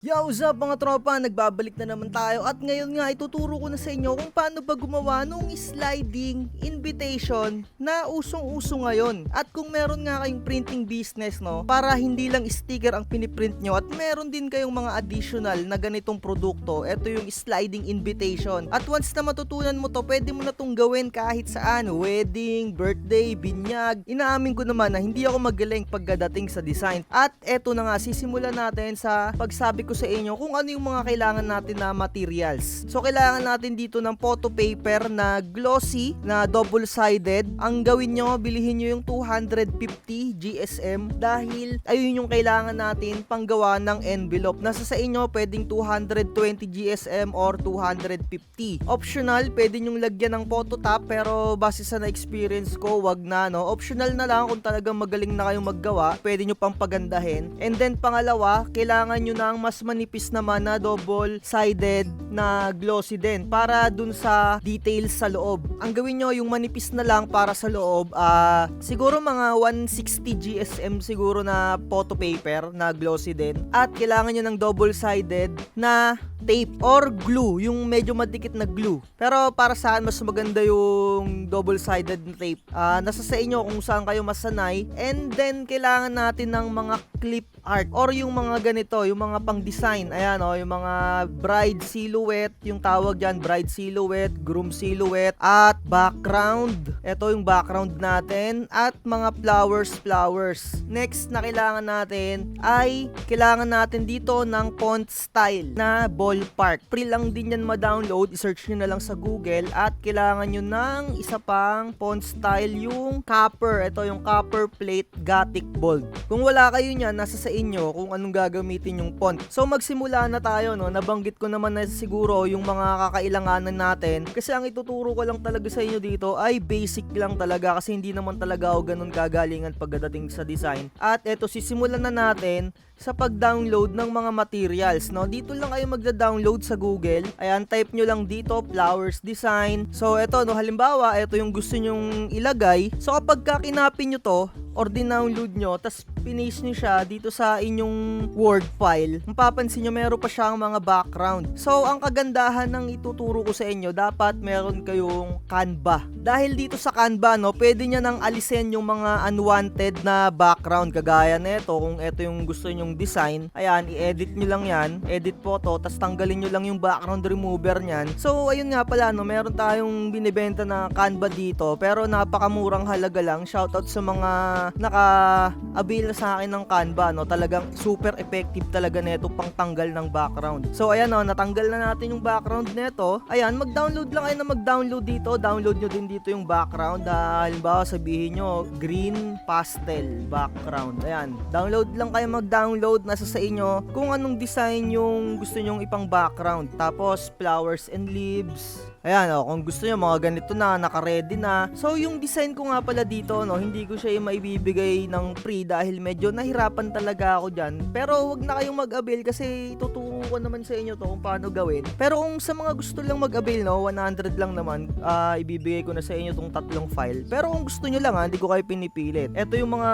Yo, what's up mga tropa? Nagbabalik na naman tayo at ngayon nga ituturo ko na sa inyo kung paano ba gumawa nung sliding invitation na usong-uso ngayon. At kung meron nga kayong printing business, no, para hindi lang sticker ang piniprint nyo at meron din kayong mga additional na ganitong produkto, ito yung sliding invitation. At once na matutunan mo to, pwede mo na tong gawin kahit saan, wedding, birthday, binyag. Inaamin ko naman na hindi ako magaling pagdating sa design. At eto na nga, sisimulan natin sa pagsabi ko sa inyo kung ano yung mga kailangan natin na materials. So kailangan natin dito ng photo paper na glossy na double-sided. Ang gawin nyo, bilihin nyo yung 250 GSM dahil ayun yung kailangan natin panggawa ng envelope. Nasa sa inyo pwedeng 220 GSM or 250. Optional, pwede nyong lagyan ng photo top pero base sa na-experience ko, wag na, no. Optional na lang kung talagang magaling na kayong maggawa, pwede nyo pang pagandahin. And then pangalawa, kailangan nyo ng mas manipis naman na double-sided na glossy din para dun sa details sa loob. Ang gawin nyo, yung manipis na lang para sa loob, siguro mga 160 GSM siguro na photo paper na glossy din. At kailangan nyo ng double-sided na tape or glue, yung medyo madikit na glue. Pero para sa akin, mas maganda yung double-sided na tape. Nasa sa inyo kung saan kayo masanay. And then, kailangan natin ng mga clip art or yung mga ganito, yung mga pang-design. Ayan, yung mga bride silhouette, yung tawag dyan, bride silhouette, groom silhouette, at background. Ito yung background natin. At mga flowers. Next na kailangan natin ay kailangan natin dito ng font style na ballpark. Free lang din yan ma-download. I-search nyo na lang sa Google. At kailangan nyo ng isa pang font style, yung copper. Ito yung copper plate Gothic bold. Kung wala kayo niyan, nasa sa inyo kung anong gagamitin yung font. So magsimula na tayo, no. Nabanggit ko naman na siguro yung mga kakailanganan natin. Kasi ang ituturo ko lang talaga sa inyo dito ay basic lang talaga kasi hindi naman talaga ako ganun kagalingan pagdating sa design. At eto, sisimulan na natin sa pag-download ng mga materials, no. Dito lang kayo magda-download sa Google. Ayan, type nyo lang dito flowers design. So eto, no, halimbawa ito yung gusto nyong ilagay. So kapag kinapin nyo to or din-download nyo, tas pinis nyo siya dito sa inyong Word file, mapapansin nyo meron pa siyang mga background. So ang kagandahan ng ituturo ko sa inyo, dapat meron kayong Canva. Dahil dito sa Canva, no, pwede nyo nang alisin yung mga unwanted na background kagaya nito. Kung ito yung gusto nyong design, ayan, i-edit nyo lang yan, edit photo, tas tanggalin nyo lang yung background remover nyan. So ayun nga pala, no, meron tayong binibenta na Canva dito pero napakamurang halaga lang. Shoutout sa mga naka-avail na sa akin ng Canva, no. Talagang super effective talaga nito pang tanggal ng background. So ayan, no, natanggal na natin yung background nito. Ayan, mag-download lang kayo na mag-download dito. Download nyo din dito yung background. Halimbawa sabihin nyo green pastel background. Ayan, download lang kayo mag-download. Nasa sa inyo kung anong design yung gusto nyong ipang background. Tapos flowers and leaves. Ayan, kung gusto nyo mga ganito na, naka-ready na. So yung design ko nga pala dito, no, hindi ko siya maibibigay ng free dahil medyo nahirapan talaga ako dyan. Pero wag na kayong mag-avail kasi ituturo ko naman sa inyo to kung paano gawin. Pero kung sa mga gusto lang mag-avail, no, 100 lang naman, ibibigay ko na sa inyo tong tatlong file. Pero kung gusto nyo lang, hindi ko kayo pinipilit. Ito yung mga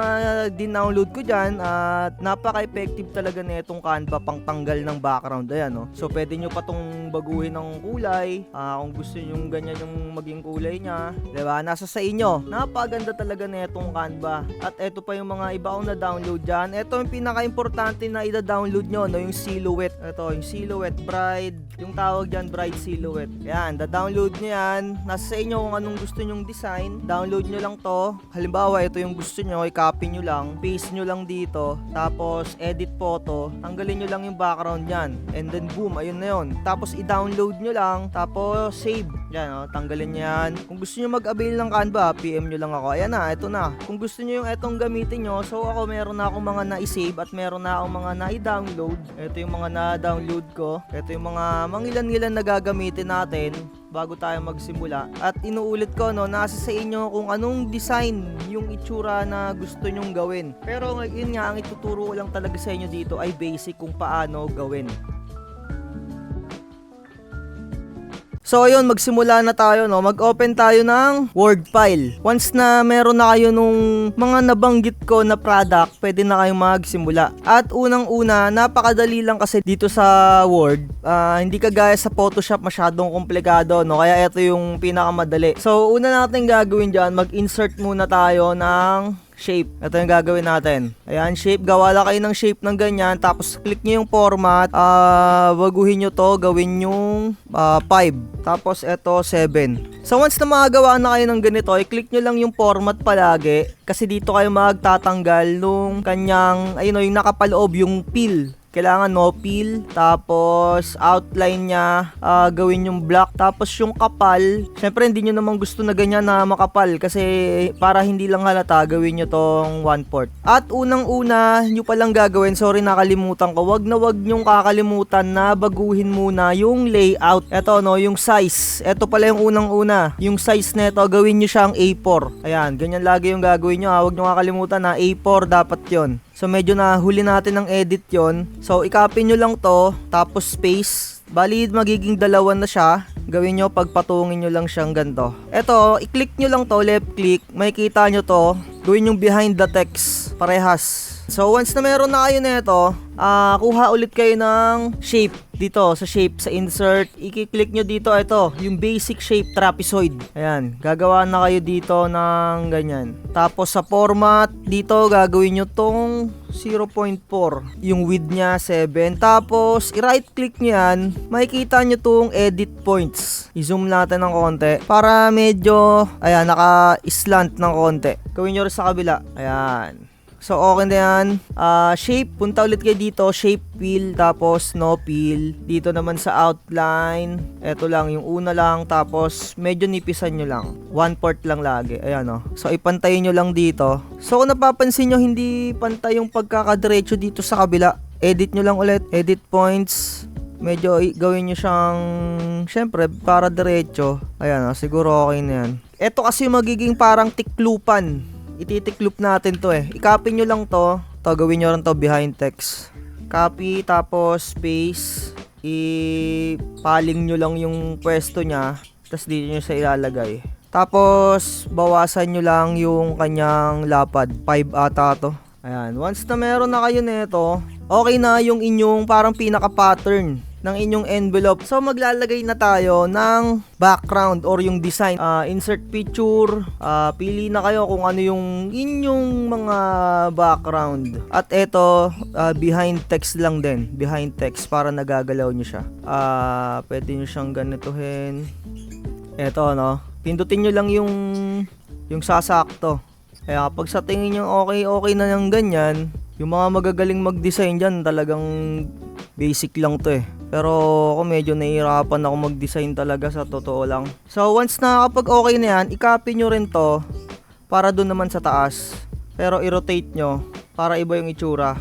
din-download ko dyan at napaka-effective talaga na itong Canva pang tanggal ng background. Ayan, no. So pwede nyo pa tong baguhin ng kulay. Kung gusto nyo ganyan yung maging kulay nya, diba? Nasa sa inyo. Napaganda talaga na itong Canva. At ito pa yung mga iba akong na-download dyan. Ito yung pinaka-importante na i-download nyo, no, yung silhouette. Ito, yung silhouette bride. Yung tawag dyan, bride silhouette. Yan, da-download nyo yan. Nasa sa inyo kung anong gusto nyong design. Download nyo lang to. Halimbawa, ito yung gusto nyo, i-copy nyo lang. Paste nyo lang dito. Tapos, edit photo. Tanggalin nyo lang yung background yan. And then, boom, ayun na yun. Tapos, i-download nyo lang. Tapos, save. Yan, tanggalin nyo yan. Kung gusto nyo mag-avail ng Canva, PM nyo lang ako. Ayan na, ito na. Kung gusto nyo yung etong gamitin nyo, so ako meron na akong mga na-save at meron na akong mga na-download. Ito yung mga na-download ko. Ito yung mga mangilan-ngilan na gagamitin natin bago tayo magsimula. At inuulit ko, no, nasa sa inyo kung anong design yung itsura na gusto nyong gawin. Pero ngayon nga, ang ituturo ko lang talaga sa inyo dito ay basic kung paano gawin. So ayun, magsimula na tayo, no? Mag-open tayo ng Word file. Once na meron na kayo nung mga nabanggit ko na product, pwede na kayong magsimula. At unang-una, napakadali lang kasi dito sa Word. Hindi kagaya sa Photoshop masyadong komplikado, no? Kaya ito yung pinakamadali. So una natin gagawin dyan, mag-insert muna tayo ng shape. Ito yung gagawin natin. Ayan, shape. Gawa lang kayo ng shape ng ganyan. Tapos, click nyo yung format. Baguhin nyo to. Gawin yung 5. Tapos, ito 7. So, once na makagawa na kayo ng ganito, i-click nyo lang yung format palagi. Kasi dito kayo magtatanggal nung kanyang, ayun o, yung nakapaloob, yung fill. Kailangan no fill, tapos outline niya, gawin yung black, tapos yung kapal, syempre hindi nyo naman gusto na ganyan na makapal kasi para hindi lang halata, gawin nyo tong 1/4. At unang-una nyo palang gagawin, sorry nakalimutan ko, wag nyong kakalimutan na baguhin muna yung layout. Eto no, yung size, eto pala yung unang-una, yung size neto, gawin nyo siyang A4. Ayan, ganyan lagi yung gagawin nyo ha, wag nyo kakalimutan na A4 dapat yon. So medyo nahuli natin ng edit yon. So i-copy nyo lang to, tapos space. Bali magiging dalawa na siya. Gawin nyo, pagpatungin nyo lang siyang ganito. Eto, i-click nyo lang to, left click. Makikita nyo to. Gawin yung behind the text. Parehas. So once na meron na kayo nito, kuha ulit kayo ng shape dito sa shape, sa insert, i-click nyo dito ito, yung basic shape trapezoid. Ayan, gagawa na kayo dito ng ganyan. Tapos sa format, dito gagawin nyo tong 0.4, yung width nya 7. Tapos i-right click nyo yan, makikita nyo tong edit points. I-zoom natin ng konti para medyo, ayan, naka-slant ng konti. Gawin nyo rin sa kabila. Ayan. So, okay na yan. Shape, punta ulit kayo dito. Shape fill, tapos no fill. Dito naman sa outline. Ito lang, yung una lang. Tapos, medyo nipisan nyo lang. 1/4 lang lagi. Ayan o. So, ipantayin nyo lang dito. So, kung napapansin nyo, hindi pantay yung pagkakadiretso dito sa kabila. Edit nyo lang ulit. Edit points. Medyo gawin nyo siyang, syempre, para diretso. Ayan o. Siguro okay na yan. Ito kasi magiging parang tiklupan. Ititiklop natin to eh. I-copy nyo lang to. Gawin nyo rin to behind text. Copy, tapos space. I-paling nyo lang yung pwesto nya. Tapos dito nyo sa ilalagay. Tapos, bawasan nyo lang yung kanyang lapad. 5 ata to. Ayan. Once na meron na kayo nito, okay na yung inyong parang pinaka-pattern ng inyong envelope. So maglalagay na tayo ng background or yung design. Insert picture. Pili na kayo kung ano yung inyong mga background. At eto, behind text lang din. Behind text para nagagalaw nyo siya. Pwede nyo siyang ganituhin. Eto no. Pindutin nyo lang yung sasakto. Kaya kapag sa tingin nyo okay na yung ganyan, yung mga magagaling mag-design dyan, talagang basic lang to eh. Pero ako medyo nahihirapan ako mag-design talaga sa totoo lang. So once na kapag okay na yan, i-copy nyo rin to para doon naman sa taas. Pero i-rotate nyo para iba yung itsura.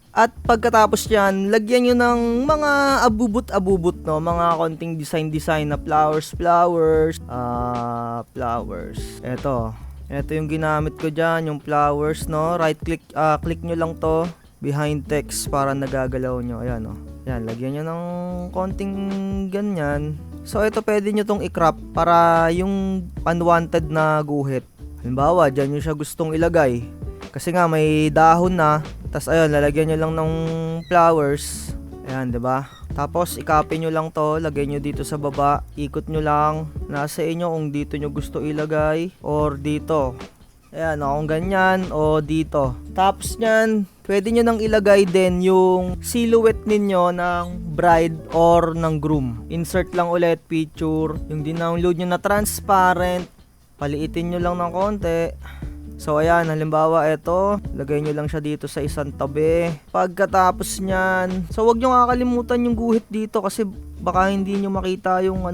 At pagkatapos yan, lagyan nyo ng mga abubot-abubot, no? Mga konting design na flowers. Ito yung ginamit ko dyan, yung flowers, no? Right click, click nyo lang to. Behind text para nagagalaw nyo. Ayan o. Yan, lagyan nyo ng konting ganyan. So ito pwede nyo tong i-crop para yung unwanted na guhit. Halimbawa, dyan nyo siya gustong ilagay. Kasi nga may dahon na. Tapos ayun, lalagyan nyo lang ng flowers. Ayan, diba? Tapos i-copy nyo lang to. Lagay nyo dito sa baba. Ikot nyo lang. Nasa inyo kung dito nyo gusto ilagay. Or dito. Ayan, kung ganyan o dito. Tapos nyan, pwede nyo nang ilagay din yung silhouette ninyo ng bride or ng groom. Insert lang ulit picture. Yung dinownload nyo na transparent, paliitin nyo lang ng konti. So ayan, halimbawa ito, lagay nyo lang siya dito sa isang tabi. Pagkatapos nyan, so wag nyo kakalimutan yung guhit dito kasi baka hindi nyo makita yung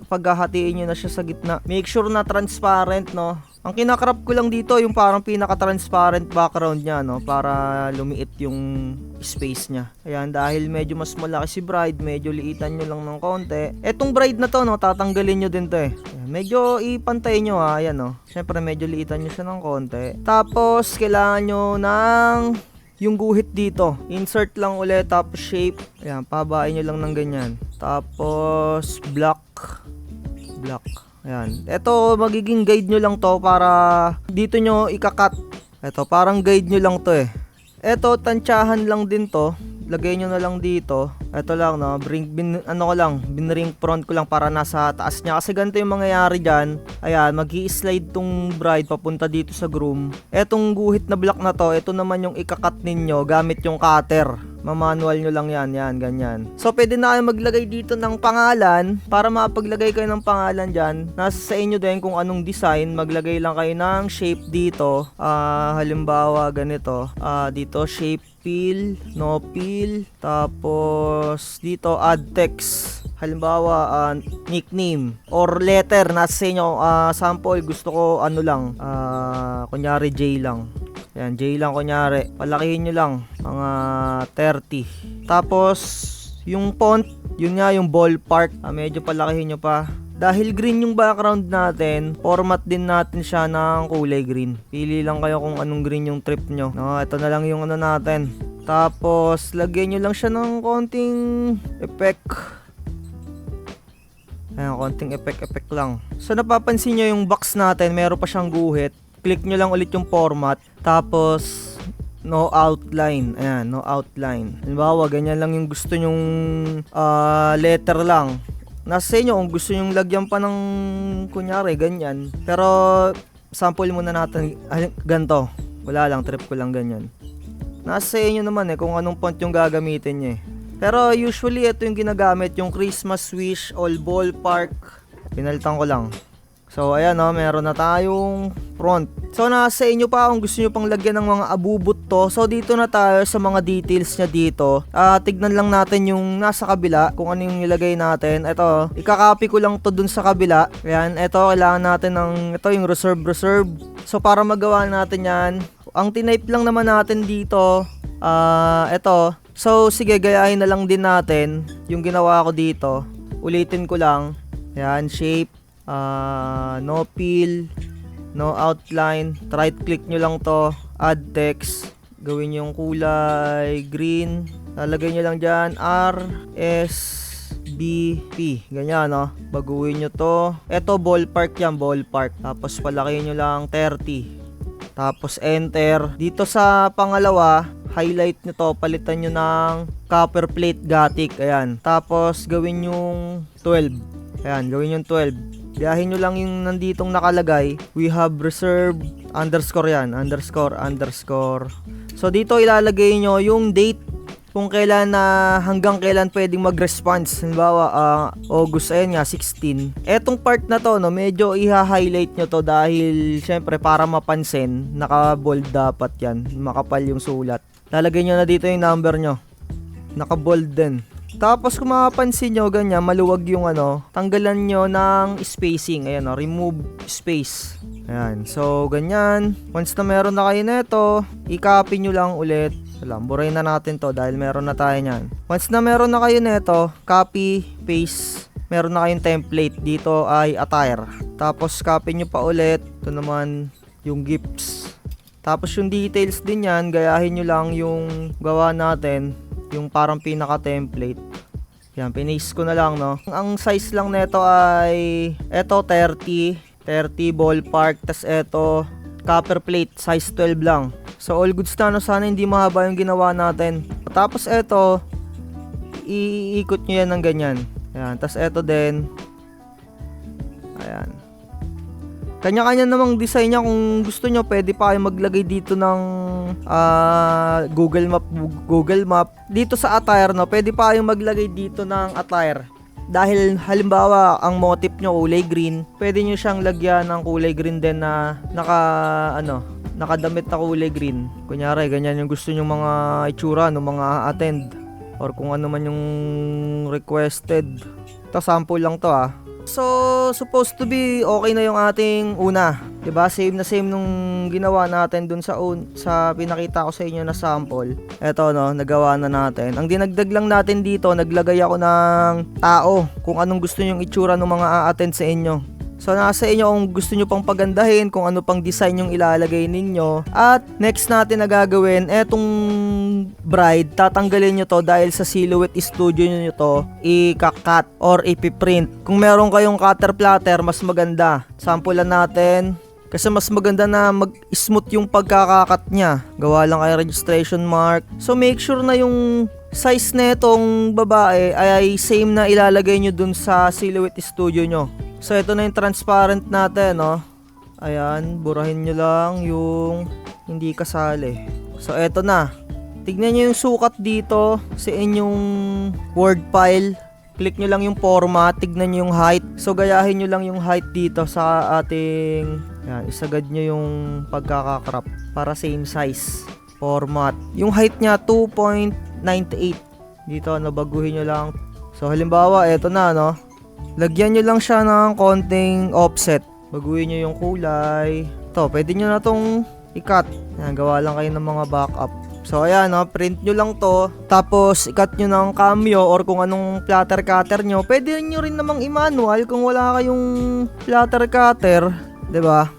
paghahatiin nyo na siya sa gitna. Make sure na transparent, no? Ang kinakrop ko lang dito yung parang pinaka-transparent background niya, no, para lumiit yung space niya. Ayan, dahil medyo mas malaki si bride, medyo liitan nyo lang ng konti. Etong bride na to, no, tatanggalin nyo din to eh. Ayan, medyo ipantay nyo ha, ayan no. Syempre medyo liitan nyo siya ng konti. Tapos kailangan nyo ng yung guhit dito. Insert lang ulit, tapos shape. Ayan, pabain nyo lang ng ganyan. Tapos black. Ayan. Ito magiging guide nyo lang to para dito nyo ikakat. Ito parang guide nyo lang to eh. Ito tansyahan lang din to. Lagay nyo na lang dito. Ito lang no, binring front ko lang para nasa taas niya. Kasi ganito yung mangyayari dyan. Ayan, mag-i-slide tong bride papunta dito sa groom. Etong guhit na block na to, ito naman yung ikakat ninyo gamit yung cutter. Mamanual nyo lang yan, ganyan. So pwede na kayo maglagay dito ng pangalan. Para mapaglagay kayo ng pangalan dyan, nasa sa inyo din kung anong design. Maglagay lang kayo ng shape dito. Halimbawa ganito, dito shape fill, no fill. Tapos dito add text. Halimbawa nickname or letter. Nasa sa inyo, sample gusto ko ano lang, kunyari J lang. Ayan, J lang kunyari. Palakihin nyo lang. Mga 30. Tapos, yung font, yun nga yung ballpark. Medyo palakihin nyo pa. Dahil green yung background natin, format din natin siya ng kulay green. Pili lang kayo kung anong green yung trip nyo. No, ito na lang yung ano natin. Tapos, lagyan nyo lang siya ng konting effect. Ayan, konting effect lang. So, napapansin nyo yung box natin, meron pa siyang guhit. Click nyo lang ulit yung format. Tapos, no outline. Ayan, no outline. Halimbawa, ganyan lang yung gusto nyong letter lang. Nasa inyo kung gusto nyong lagyan pa ng kunyari, ganyan. Pero, sample muna natin. Ganto. Wala lang, trip ko lang ganyan. Nasa inyo naman kung anong font yung gagamitin nyo eh. Pero, usually, ito yung ginagamit. Yung Christmas wish, all ballpark. Pinalitan ko lang. So, ayan meron na tayong front. So, nasa inyo pa kung gusto nyo pang lagyan ng mga abubot to. So, dito na tayo sa mga details nya dito. Tignan lang natin yung nasa kabila, kung ano yung nilagay natin. Ito, ikakopy ko lang to dun sa kabila. Ayan, ito, kailangan natin ng, ito yung reserve. So, para magawa natin yan, ang tinype lang naman natin dito, ito. So, sige, gayahin na lang din natin yung ginawa ko dito. Ulitin ko lang. Ayan, shape. No fill, no outline. Right click nyo lang to, add text. Gawin yung kulay green. Lalagay nyo lang dyan RSBP. Ganyan baguhin nyo to. Eto ballpark yan, ballpark. Tapos palakihin nyo lang 30. Tapos enter. Dito sa pangalawa, highlight nyo to, palitan nyo ng copper plate Gothic. Ayan. Tapos gawin yung 12. Ayan, gawin yung 12. Biyahin nyo lang yung nanditong nakalagay. We have reserved underscore yan. Underscore. So, dito ilalagay nyo yung date kung kailan hanggang kailan pwedeng mag-response. Halimbawa, August, ayan nga, 16. Etong part na to, medyo i-highlight nyo to dahil, syempre, para mapansin, naka-bold dapat yan. Makapal yung sulat. Lalagay nyo na dito yung number nyo. Naka-bold din. Tapos kung mapapansin nyo, ganyan, maluwag yung tanggalan nyo ng spacing. Ayan remove space. Ayan, so ganyan. Once na meron na kayo neto, i-copy nyo lang ulit. Burahin na natin to dahil meron na tayo nyan. Once na meron na kayo neto, copy, paste. Meron na kayong template. Dito ay attire. Tapos copy nyo pa ulit. Ito naman yung gifts. Tapos yung details din yan, gayahin nyo lang yung gawa natin. Yung parang pinaka-template. Yan, pinaste ko na lang, Ang size lang nito ay eto 30 ballpark, tas eto copper plate, size 12 lang. So all goods na, sana hindi mahaba yung ginawa natin. Tapos eto, iikot nyo yan ng ganyan. Ayan, tas eto din. Ayan. Kanya-kanya namang design niya. Kung gusto nyo, pwede pa kayo maglagay dito ng Google Map. Dito sa attire, pwede pa kayong maglagay dito ng attire. Dahil halimbawa, ang motif nyo kulay green, pwede nyo siyang lagyan ng kulay green din na nakadamit na kulay green. Kunyari, ganyan yung gusto nyo mga itsura ng mga attend. Or kung ano man yung requested. Ito, sample lang to So, supposed to be okay na yung ating una. 'Di ba? Same na same nung ginawa natin dun sa pinakita ko sa inyo na sample. Eto nagawa na natin. Ang dinagdag lang natin dito, naglagay ako ng tao kung anong gusto nyong itsura ng mga a-attend sa inyo. So nasa inyo kung gusto nyo pang pagandahin, kung ano pang design yung ilalagay ninyo. At next natin na gagawin, etong bride, tatanggalin nyo to dahil sa Silhouette Studio nyo to i-cut or ipiprint. Kung meron kayong cutter platter, mas maganda. Sample natin. Kasi mas maganda na mag-smooth yung pagkakakat niya. Gawa lang kay registration mark. So make sure na yung size na itong babae ay same na ilalagay nyo dun sa Silhouette Studio nyo. So ito na yung transparent natin, no? Ayan, burahin nyo lang yung hindi kasali. So eto na. Tignan nyo yung sukat dito sa inyong Word file. Click nyo lang yung format, tignan nyo yung height. So gayahin nyo lang yung height dito sa ating, yan, isagad nyo yung pagkakakrop para same size. Format. Yung height nya 2.98. Dito, baguhin nyo lang. So halimbawa, eto na, no? Lagyan nyo lang siya ng konting offset. Baguhin nyo yung kulay. Ito, pwede nyo na tong i-cut. Yan, gawa lang kayo ng mga backup. So ayan, no, print nyo lang to. Tapos i-cut nyo ng Cameo or kung anong platter cutter nyo. Pwede nyo rin namang i-manual kung wala kayong platter cutter, 'di ba?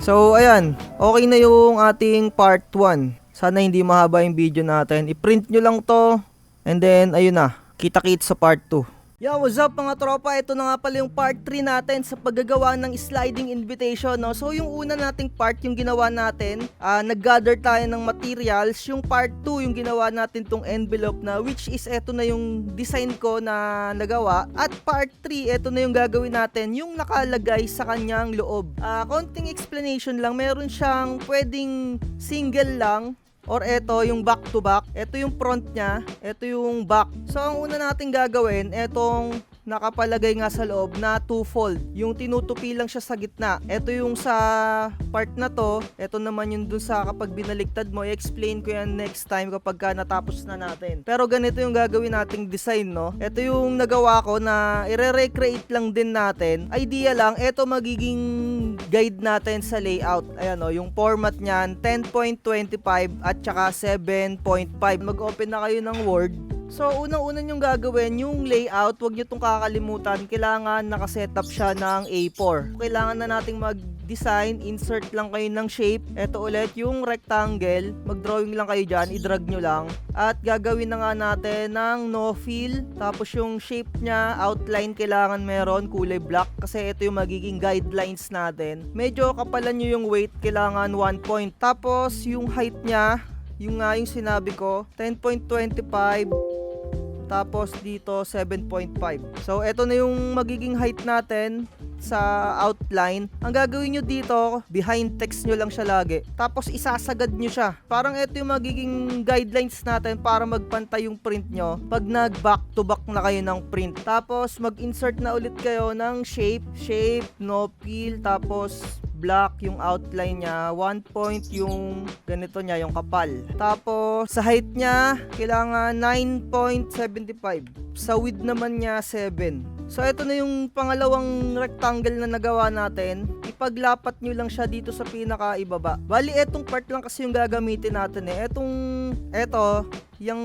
So ayan, okay na yung ating part 1. Sana hindi mahaba yung video natin. I-print nyo lang to. And then ayun na, kita-kits sa part 2. Yo, what's up mga tropa? Ito na nga pala yung part 3 natin sa paggagawa ng sliding invitation, no? So yung una nating part yung ginawa natin, nag-gather tayo ng materials. Yung part 2 yung ginawa natin tong envelope na, which is eto na yung design ko na nagawa. At part 3, eto na yung gagawin natin, yung nakalagay sa kanyang loob. Konting explanation lang, meron siyang pwedeng single lang, or eto yung back to back, eto yung front nya, eto yung back. So ang una nating gagawin, etong nakapalagay nga sa loob na two-fold. Yung tinutupi lang siya sa gitna. Ito yung sa part na to. Ito naman yung dun sa kapag binaliktad mo. I-explain ko yan next time kapag natapos na natin. Pero ganito yung gagawin nating design, no? Ito yung nagawa ko na i-recreate lang din natin. Idea lang, ito magiging guide natin sa layout. Ayan, no? Yung format niyan, 10.25 at saka 7.5. Mag-open na kayo ng Word. So, unang-una nyong gagawin, yung layout, huwag nyo itong kakalimutan. Kailangan nakasetup siya ng A4. Kailangan na nating mag-design, insert lang kayo ng shape. Ito ulit, yung rectangle. Mag-drawing lang kayo dyan, i-drag nyo lang. At gagawin na nga natin ng no fill. Tapos yung shape nya, outline kailangan meron, kulay black. Kasi ito yung magiging guidelines natin. Medyo kapalan nyo yung weight, kailangan 1 point. Tapos yung height nya, yung sinabi ko, 10.25. Tapos dito 7.5. So ito na yung magiging height natin sa outline. Ang gagawin nyo dito, behind text nyo lang siya lagi. Tapos isasagad nyo siya. Parang ito yung magiging guidelines natin para magpantay yung print nyo pag nag back to back na kayo ng print. Tapos mag-insert na ulit kayo ng shape, no fill, tapos black yung outline niya, 1 point yung ganito niya, yung kapal. Tapos sa height niya, kailangan 9.75. Sa width naman niya, 7. So ito na yung pangalawang rectangle na nagawa natin. Ipaglapat nyo lang siya dito sa pinakaibaba. Bali, etong part lang kasi yung gagamitin natin eh. Eto, yung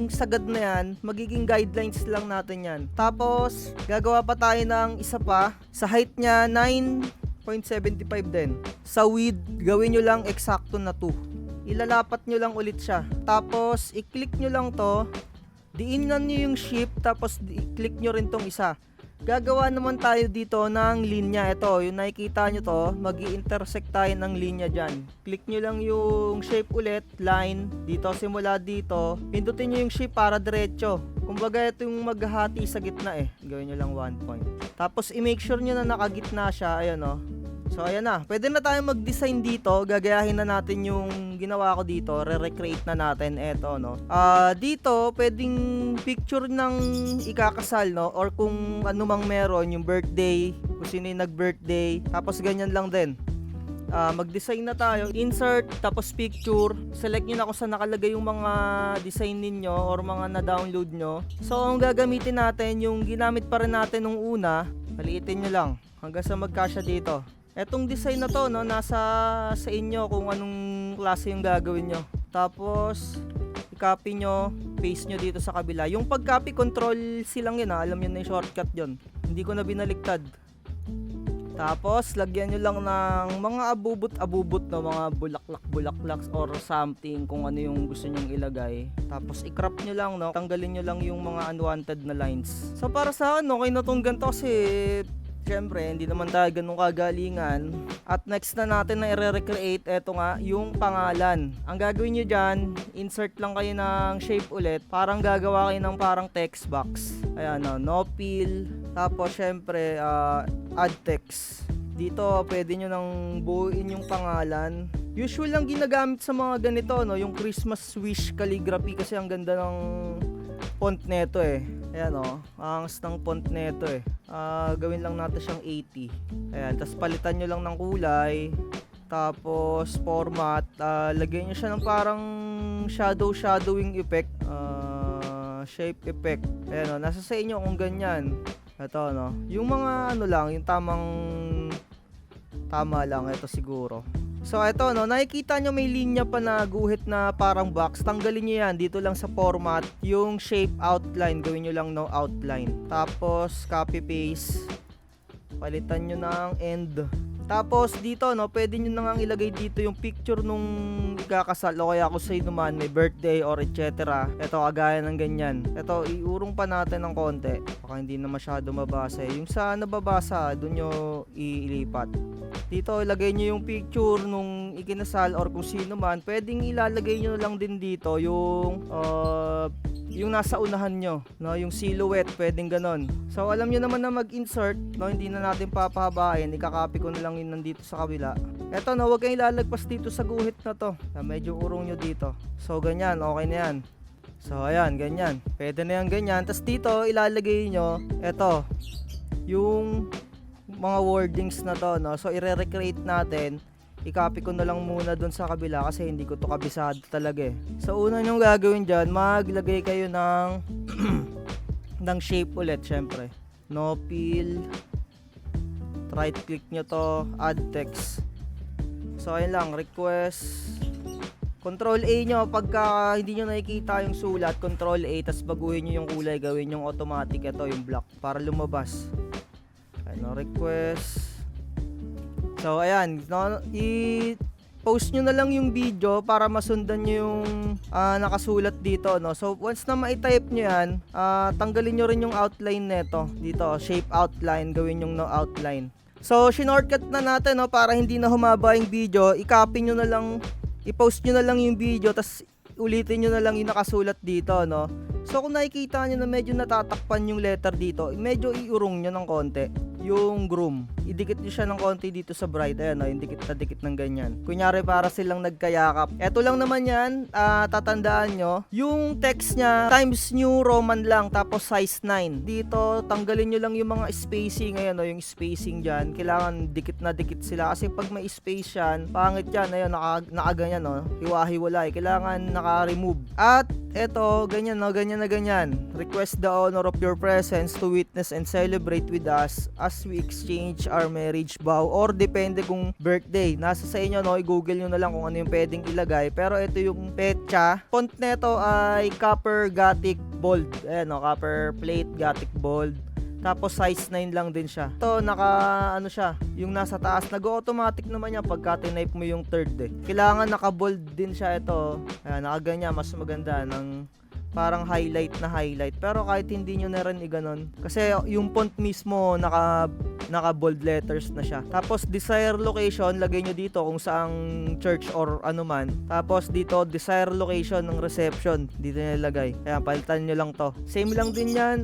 sagad na yan, magiging guidelines lang natin yan. Tapos, gagawa pa tayo ng isa pa. Sa height niya, 9.75 din. Sa width, gawin nyo lang eksakto na 2. Ilalapat nyo lang ulit siya. Tapos, i-click nyo lang to. Diinan nyo yung shift, tapos i-click nyo rin tong isa. Gagawa naman tayo dito ng linya. Ito, yung nakikita nyo to, mag-i-intersect tayo ng linya dyan. Click nyo lang yung shape ulit, line, dito, simula dito. Pindutin nyo yung shape para diretso. Kumbaga, ito yung maghahati sa gitna eh. Gawin nyo lang 1 point. Tapos, i-make sure nyo na nakagitna siya. Ayan o. So, ayan na. Pwede na tayo mag-design dito. Gagayahin na natin yung ginawa ko dito. Re-recreate na natin. Eto, no. Dito, pwedeng picture ng ikakasal, no? Or kung ano mang meron, yung birthday. Kung sino yung nag-birthday. Tapos, ganyan lang din. Mag-design na tayo. Insert, tapos picture. Select nyo na kung saan nakalagay yung mga design ninyo or mga na-download nyo. So, ang gagamitin natin, yung ginamit pa rin natin nung una, maliitin nyo lang. Hanggang sa magkasya dito. Etong design na to, no, nasa sa inyo kung anong klase yung gagawin nyo. Tapos, i-copy nyo, paste nyo dito sa kabila. Yung pag-copy, control C lang yun, ha? Alam nyo na yung shortcut yun. Hindi ko na binaliktad. Tapos, lagyan nyo lang ng mga abubot-abubot na mga bulaklak-bulaklak or something kung ano yung gusto nyong ilagay. Tapos, i-crop nyo lang, no? Tanggalin nyo lang yung mga unwanted na lines. So, para sa akin, okay na tong ganito kasi syempre, hindi naman tayo ganun kagalingan. At next na natin na i-recreate, eto nga, yung pangalan. Ang gagawin nyo dyan, insert lang kayo ng shape ulit. Parang gagawa kayo ng parang text box. Ayan, no fill. Tapos, syempre, add text. Dito, pwede nyo nang buuin yung pangalan. Usual lang ginagamit sa mga ganito, no? Yung Christmas wish calligraphy kasi ang ganda ng font neto eh. Ayan angas ng font neto eh. Gawin lang natin siyang 80. Ayan, tapos palitan nyo lang ng kulay. Tapos format, lagyan nyo siya ng parang shadowing effect. Shape effect. Ayan nasa sa inyo kung ganyan. Ito yung mga lang, yung tama lang, ito siguro. So ito nakikita nyo may linya pa na guhit na parang box. Tanggalin nyo yan dito lang sa format. Yung shape outline, gawin nyo lang outline. Tapos copy paste. Palitan nyo ng end. Tapos dito pwede nyo nang ilagay dito yung picture nung ikakasal o kaya kung sa'yo naman may birthday or etc. Ito kagaya ng ganyan. Ito iurong pa natin ng konti. Baka hindi na masyado mabasa Yung sa nababasa, doon nyo ilipat. Dito ilagay nyo yung picture nung ikinasal or kung sino man. Pwedeng ilalagay nyo lang din dito yung nasa unahan nyo, yung silhouette, pwedeng ganon. So alam nyo naman na mag-insert, hindi na natin papahabain, ikakopy ko na lang yun nandito sa kabila. Eto huwag kayong ilalagpas dito sa guhit na to, medyo urong nyo dito. So ganyan, okay na yan. So ayan, ganyan, pwede na yan ganyan. Tapos dito ilalagay nyo, eto, yung mga wordings na to, so i-recreate natin. I-copy ko na lang muna dun sa kabila kasi hindi ko to kabisado talaga eh. So una nyong gagawin dyan, maglagay kayo ng ng shape ulit syempre. No fill. Right click nyo to, add text. So ayun lang, request. Control A nyo pagka hindi nyo nakikita yung sulat, Control A, tas baguhin nyo yung kulay, gawin yung automatic, ito yung black para lumabas. Ayun, request. So ayan, i-post nyo na lang yung video para masundan nyo yung nakasulat dito, So once na ma-type nyo yan, tanggalin nyo rin yung outline neto. Dito, shape outline, gawin yung no outline. So shinortcut na natin para hindi na humaba yung video, i-copy nyo na lang, i-post nyo na lang yung video, tas ulitin nyo na lang yung nakasulat dito, So kung nakikita nyo na medyo natatakpan yung letter dito, medyo iurong nyo ng konti yung groom. Idikit nyo siya ng konti dito sa bride. Ayan yung dikit na dikit ng ganyan. Kunyari para silang nagkayakap. Eto lang naman yan, tatandaan nyo, yung text nya Times New Roman lang, tapos size 9. Dito, tanggalin nyo lang yung mga spacing. Ayan yung spacing dyan. Kailangan dikit na dikit sila. Kasi pag may space yan, pangit yan. Ayan, nakaganyan hiwa-hiwalay. Kailangan naka-remove. At eto, ganyan ganyan na ganyan. Request the honor of your presence to witness and celebrate with us as we exchange our marriage vow, or depende kung birthday. Nasa sa inyo i-google nyo na lang kung ano yung pwedeng ilagay. Pero ito yung petsa. Font neto ay Copper Gothic Bold. Ayan Copper Plate Gothic Bold. Tapos size 9 lang din siya. Ito siya, yung nasa taas nag-automatic naman yan pagka tinype mo yung third Kailangan naka-bold din siya ito. Ayan, nakaganyan, mas maganda ng parang highlight na highlight. Pero kahit hindi nyo na rin iganon, kasi yung font mismo naka bold letters na siya. Tapos desired location, lagay nyo dito kung saang church or ano man. Tapos dito desired location ng reception, dito nilagay. Kaya palitan nyo lang to. Same lang din yan,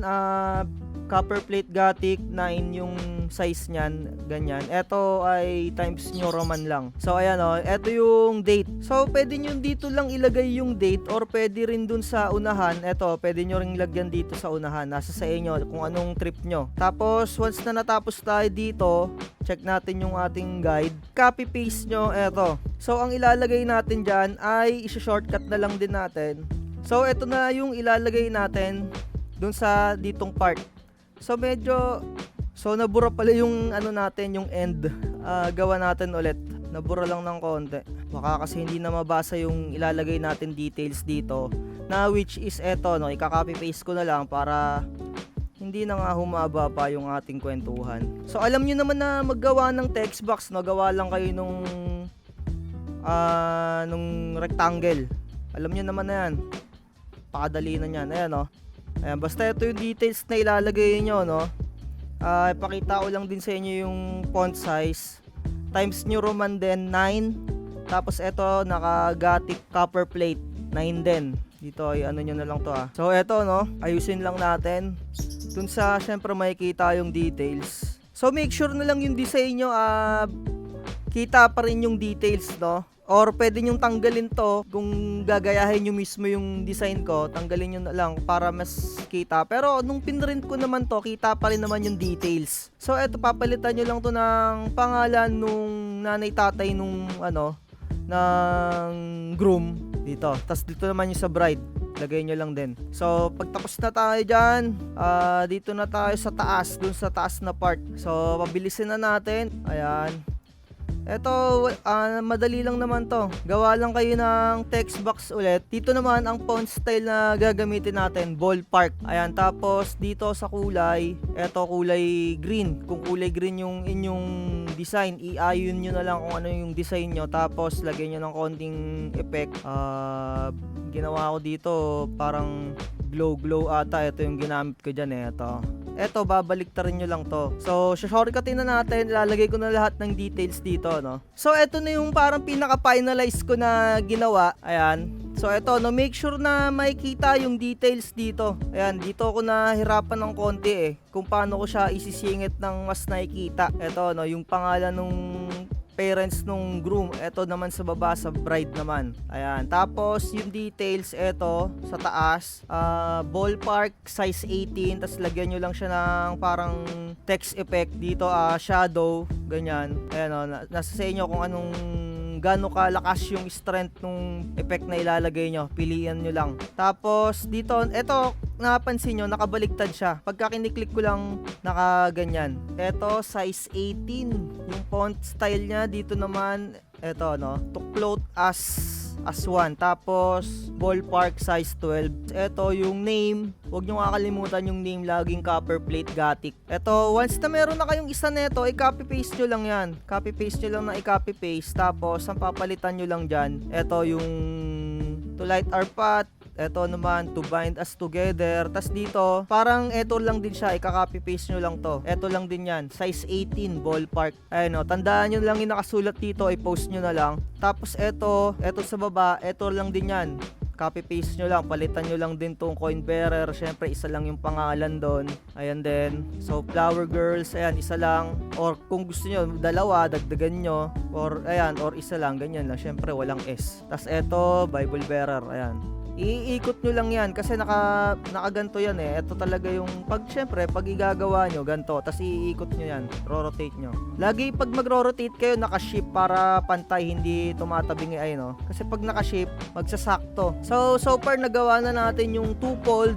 Copper Plate Gothic 9 yung size niyan, ganyan. Ito ay Times New Roman lang. So ayan ito yung date. So pwede nyo dito lang ilagay yung date or pwede rin dun sa unahan. Ito, pwede nyo ring lagyan dito sa unahan. Nasa sa inyo kung anong trip nyo. Tapos once na natapos tayo dito, check natin yung ating guide. Copy paste nyo, eto. So ang ilalagay natin dyan ay isa-shortcut na lang din natin. So ito na yung ilalagay natin dun sa ditong part. So medyo nabura pala yung natin, yung end. Gawa natin ulit. Nabura lang ng konti. Baka kasi hindi na mabasa yung ilalagay natin details dito. Na which is eto, ikaka-copy paste ko na lang para hindi na nga humaba pa yung ating kwentuhan. So alam nyo naman na maggawa ng text box, no? Gawa lang kayo nung rectangle. Alam nyo naman na yan. Pakadali na yan. Ayan, no? Ayan, basta ito yung details na ilalagay nyo, no? Ipakita ko lang din sa inyo yung font size. Times New Roman din, 9. Tapos ito, naka-Gothic copper plate, 9 din. Dito ay ano nyo na lang to So ito, no? Ayusin lang natin. Dun sa, syempre makikita yung details. So make sure na lang yung design nyo, kita pa rin yung details, no? Or pwede nyong tanggalin to kung gagayahin nyo mismo yung design ko, tanggalin nyo na lang para mas kita. Pero nung pinrint ko naman to, kita pa rin naman yung details. So eto, papalitan nyo lang to ng pangalan nung nanay tatay nung ng groom dito. Tapos dito naman yung sa bride, lagay nyo lang din. So pagtapos na tayo dyan, dito na tayo sa taas, dun sa taas na part. So pabilisin na natin. Ayan. Eto, madali lang naman to. Gawa lang kayo ng text box ulit. Dito naman ang font style na gagamitin natin, ballpark. Ayan, tapos dito sa kulay, eto kulay green. Kung kulay green yung inyong design, i-ayon nyo na lang kung ano yung design nyo. Tapos lagyan nyo ng konting effect. Ginawa ko dito parang glow ata. Ito yung ginamit ko dyan, eto, babaliktarin nyo lang to. So, shortcutin na natin. Ilalagay ko na lahat ng details dito, no? So, eto na yung parang pinaka-finalize ko na ginawa. Ayan. So, eto, no? Make sure na makikita yung details dito. Ayan, dito ako nahirapan ng konti, kung paano ko siya isisingit ng mas nakikita. Eto, no? Yung pangalan nung parents nung groom, eto naman sa baba, sa bride naman. Ayan, tapos yung details, eto sa taas, ballpark size 18, tapos lagyan nyo lang siya ng parang text effect dito, shadow, ganyan. Ayan, nasa sa inyo kung anong gaano kalakas yung strength nung effect na ilalagay nyo, pilihan nyo lang. Tapos dito, eto, napansin nyo, nakabaliktad siya. Pagka kiniklik ko lang, nakaganyan. Eto, size 18. Yung font style niya, dito naman, eto, no? To float as 1. Tapos, ballpark size 12. Eto, yung name. Huwag nyo kakalimutan yung name, laging copper plate Gothic. Eto, once na meron na kayong isa neto, i-copy-paste nyo lang yan. Copy-paste nyo lang na i-copy-paste. Tapos, ang papalitan nyo lang dyan, eto yung to light our path. Eto naman, to bind us together. Tas dito, parang eto lang din siya, ika-copy-paste nyo lang to. Eto lang din yan, size 18, ballpark. Ayun, tandaan nyo lang yung nakasulat dito, i-post nyo na lang. Tapos eto sa baba, eto lang din yan. Copy-paste nyo lang, palitan nyo lang din tong coin bearer. Syempre, isa lang yung pangalan doon. Ayan din. So, flower girls, ayan, isa lang. Or kung gusto nyo, dalawa, dagdagan nyo. Or, ayan, or isa lang, ganyan lang. Syempre, walang S. Tas eto, Bible bearer, ayan. Iikot nyo lang yan kasi nakaganto yan Ito talaga yung syempre pag igagawa nyo ganto, tas iikot nyo yan, rotate nyo. Lagi pag magro-rotate kayo naka-shift para pantay, hindi tumatabingi no? Kasi pag naka-shift magsasakto. So far nagawa na natin yung two-fold.